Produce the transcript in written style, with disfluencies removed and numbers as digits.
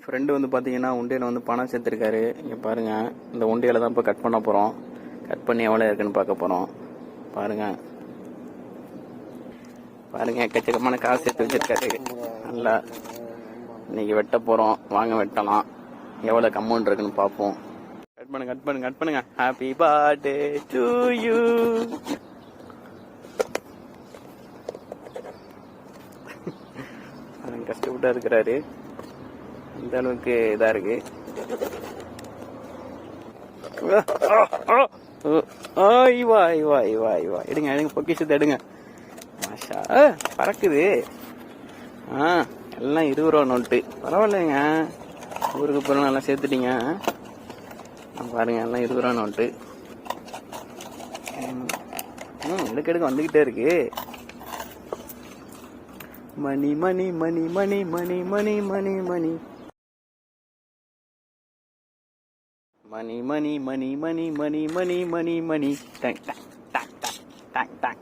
Friend வந்து பார்த்தீங்கன்னா உண்டியில் வந்து பணம் சேர்த்துருக்காரு. இங்கே பாருங்கள், இந்த உண்டியில் தான் இப்போ கட் பண்ண போகிறோம். கட் பண்ணி எவ்வளோ இருக்குன்னு பார்க்க போகிறோம். பாருங்கள் பாருங்கள், எக்கச்சக்கமான காசு சேர்த்து வச்சுருக்காரு. நல்லா இன்னைக்கு வெட்ட போகிறோம். வாங்க வெட்டலாம். எவ்வளோ அமௌண்ட் இருக்குன்னு பார்ப்போம். கட் பண்ணுங்க கட் பண்ணுங்க கட் பண்ணுங்க. Happy birthday to you. கஷ்டப்பட்டா இருக்கிறாரு. இந்த அளவுக்கு இதா இருக்கு. எடுங்க எடுங்க, பொக்கிஷத்தை எடுங்க. மாஷா பறக்குது. எல்லாம் 20 ரூபா நோட்டு. பரவாயில்லைங்க, ஊருக்கு போகிற நல்லா சேர்த்துட்டீங்க. பாருங்க, எல்லாம் 20 ரூபா நோட்டு. எடுக்க வந்துகிட்டே இருக்கு. மணி மணி மணி மணி மணி மணி மணி மணி மணி மணி மணி மணி மணி மணி மணி மணி. டங் டங் டங் டங் டங்.